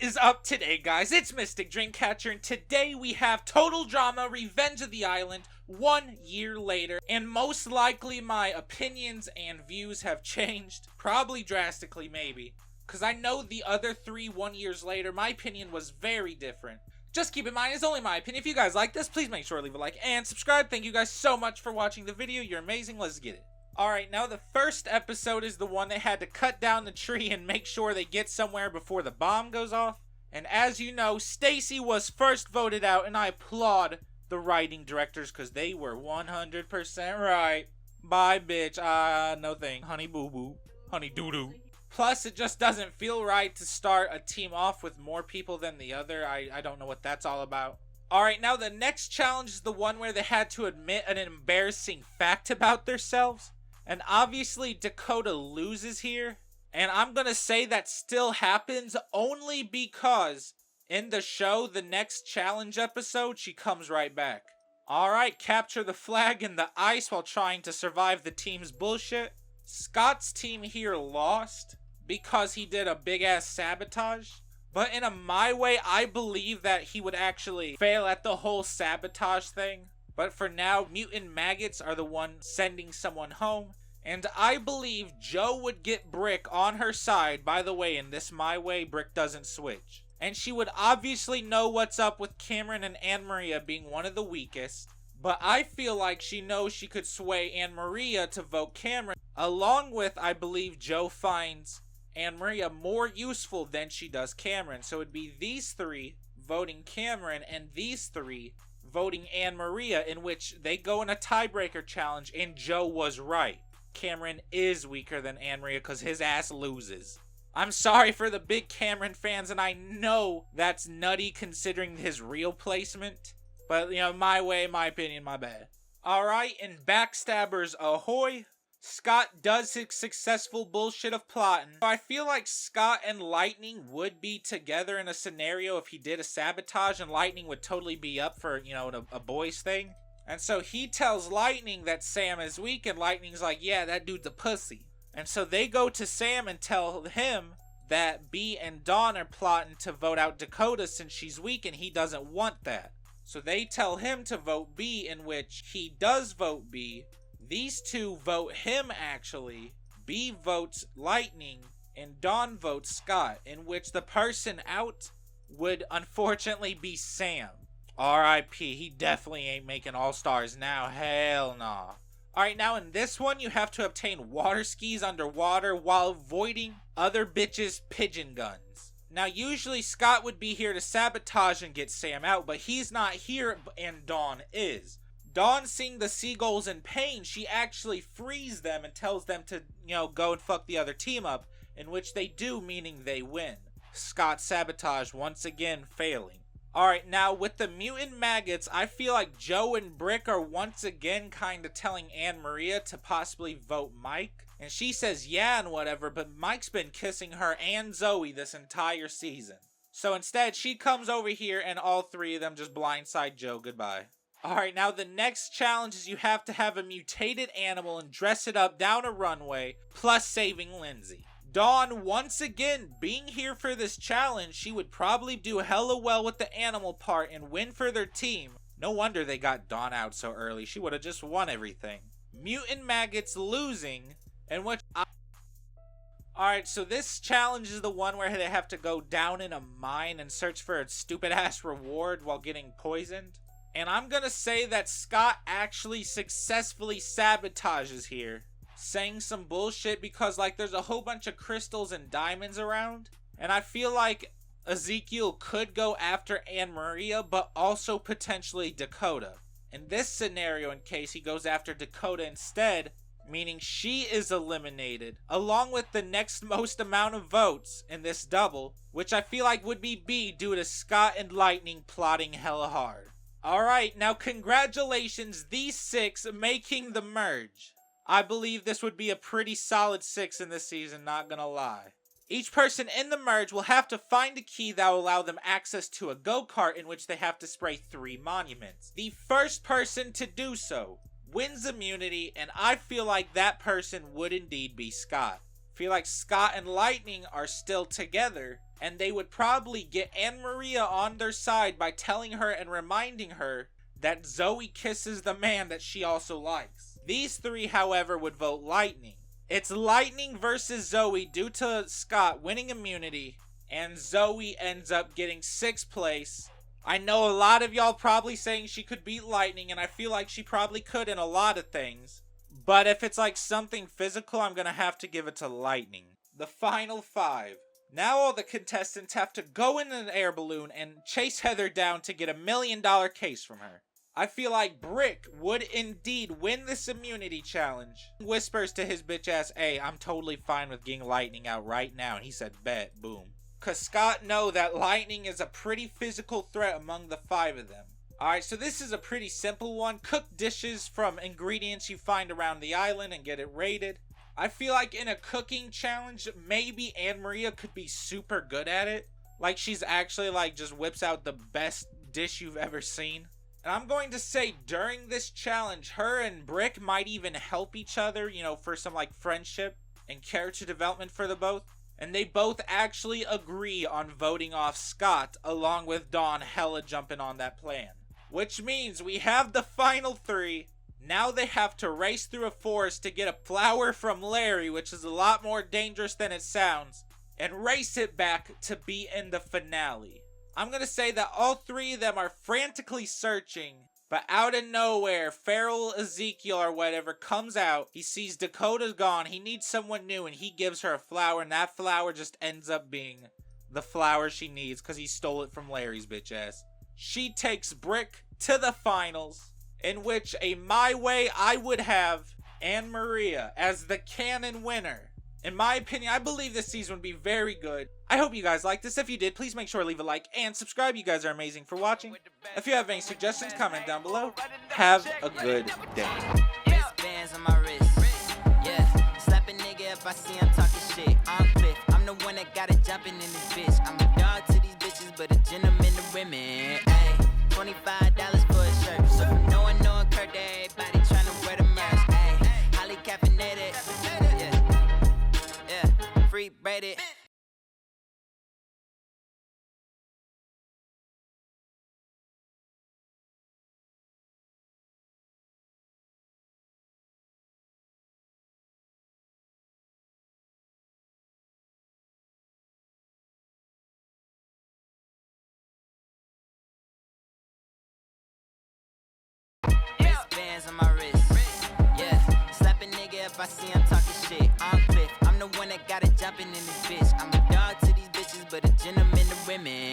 is up today, guys? It's Mystic Dreamcatcher, and today we have Total Drama Revenge of the Island 1 year later. And most likely my opinions and views have changed. Probably drastically, maybe. Because I know the other 3 1 years later, my opinion was very different. Just keep in mind, it's only my opinion. If you guys like this, please make sure to leave a like and subscribe. Thank you guys so much for watching the video. You're amazing. Let's get it. Alright, now the first episode is the one they had to cut down the tree and make sure they get somewhere before the bomb goes off. And as you know, Stacy was first voted out, and I applaud the writing directors because they were 100% right. Bye, bitch. No thing. Honey boo-boo. Honey doo-doo. Plus, it just doesn't feel right to start a team off with more people than the other. I don't know what that's all about. Alright, now the next challenge is the one where they had to admit an embarrassing fact about themselves. And obviously Dakota loses here. And I'm gonna say that still happens only because in the show, the next challenge episode, she comes right back. Alright, capture the flag in the ice while trying to survive the team's bullshit. Scott's team here lost because he did a big ass sabotage. But in a my way, I believe that he would actually fail at the whole sabotage thing. But for now, mutant maggots are the ones sending someone home. And I believe Joe would get Brick on her side. By the way, in this my way, Brick doesn't switch. And she would obviously know what's up with Cameron and Anne Maria being one of the weakest. But I feel like she knows she could sway Anne Maria to vote Cameron. Along with, I believe Joe finds Anne Maria more useful than she does Cameron. So it'd be these 3 voting Cameron and these 3 voting Anne Maria, in which they go in a tiebreaker challenge, and Joe was right. Cameron is weaker than Anne Maria because his ass loses. I'm sorry for the big Cameron fans, and I know that's nutty considering his real placement. But, you know, my way, my opinion, my bad. Alright, in Backstabbers Ahoy, Scott does his successful bullshit of plotting. I feel like Scott and Lightning would be together in a scenario if he did a sabotage, and Lightning would totally be up for, you know, a boys thing. And so he tells Lightning that Sam is weak, and Lightning's like, yeah, that dude's a pussy. And so they go to Sam and tell him that B and Dawn are plotting to vote out Dakota since she's weak, and he doesn't want that. So they tell him to vote B, in which he does vote B. These 2 vote him, actually. B votes Lightning, and Dawn votes Scott, in which the person out would unfortunately be Sam. R.I.P. He definitely ain't making All-Stars now. Hell nah. Alright, now in this one, you have to obtain water skis underwater while avoiding other bitches' pigeon guns. Now, usually Scott would be here to sabotage and get Sam out, but he's not here, and Dawn is. Dawn, seeing the seagulls in pain, she actually frees them and tells them to, you know, go and fuck the other team up, in which they do, meaning they win. Scott sabotage once again failing. Alright, now with the mutant maggots, I feel like Joe and Brick are once again kind of telling Anne Maria to possibly vote Mike. And she says yeah and whatever, but Mike's been kissing her and Zoe this entire season. So instead, she comes over here and all 3 of them just blindside Joe goodbye. Alright, now the next challenge is you have to have a mutated animal and dress it up down a runway, plus saving Lindsay. Dawn, once again, being here for this challenge, she would probably do hella well with the animal part and win for their team. No wonder they got Dawn out so early. She would have just won everything. Mutant maggots losing, and which Alright, so this challenge is the one where they have to go down in a mine and search for a stupid ass reward while getting poisoned. And I'm gonna say that Scott actually successfully sabotages here, saying some bullshit because, like, there's a whole bunch of crystals and diamonds around. And I feel like Ezekiel could go after Anne Maria, but also potentially Dakota. In this scenario, in case he goes after Dakota instead, meaning she is eliminated, along with the next most amount of votes in this double, which I feel like would be B due to Scott and Lightning plotting hella hard. Alright, now congratulations, these 6 making the merge. I believe this would be a pretty solid 6 in this season, not gonna lie. Each person in the merge will have to find a key that will allow them access to a go-kart in which they have to spray 3 monuments. The first person to do so wins immunity, and I feel like that person would indeed be Scott. I feel like Scott and Lightning are still together, and they would probably get Anne Maria on their side by telling her and reminding her that Zoe kisses the man that she also likes. These three, however, would vote Lightning. It's Lightning versus Zoe due to Scott winning immunity, and Zoe ends up getting 6th place. I know a lot of y'all probably saying she could beat Lightning, and I feel like she probably could in a lot of things. But if it's like something physical, I'm gonna have to give it to Lightning. The final 5. Now all the contestants have to go in an air balloon and chase Heather down to get a $1 million case from her. I feel like Brick would indeed win this immunity challenge. Whispers to his bitch ass, "Hey, I'm totally fine with getting Lightning out right now." And he said, "Bet." Boom. Cause Scott know that Lightning is a pretty physical threat among the 5 of them. Alright, so this is a pretty simple one. Cook dishes from ingredients you find around the island and get it rated. I feel like in a cooking challenge, maybe Anne Maria could be super good at it. Like she's actually like just whips out the best dish you've ever seen. And I'm going to say during this challenge, her and Brick might even help each other, you know, for some like friendship and character development for the both. And they both actually agree on voting off Scott, along with Dawn hella jumping on that plan. Which means we have the final 3. Now they have to race through a forest to get a flower from Larry, which is a lot more dangerous than it sounds, and race it back to be in the finale. I'm gonna say that all 3 of them are frantically searching, but out of nowhere, Feral Ezekiel or whatever comes out. He sees Dakota's gone, he needs someone new, and he gives her a flower, and that flower just ends up being the flower she needs because he stole it from Larry's bitch ass. She takes Brick to the finals, in which my way I would have Anne Maria as the canon winner. In my opinion, I believe this season would be very good. I hope you guys liked this. If you did, please make sure to leave a like and subscribe. You guys are amazing for watching. If you have any suggestions, comment down below. Have a good day. Bands on my wrist. Yeah, slap a nigga if I see him talking shit. I'm Cliff. I'm the one that got it jumping in this bitch. I'm a dog to these bitches, but a gentleman to women. Ayy, $25 for a shirt. So from no one knowing Kurt, everybody trying to wear the merch. Ayy, highly caffeinated. Yeah, free braided. Bands on my wrist. Yeah, slap a nigga if I see him talking shit. I'm Cliff. I'm the one that got it jumping in this bitch. I'm a dog to these bitches, but a gentleman to women.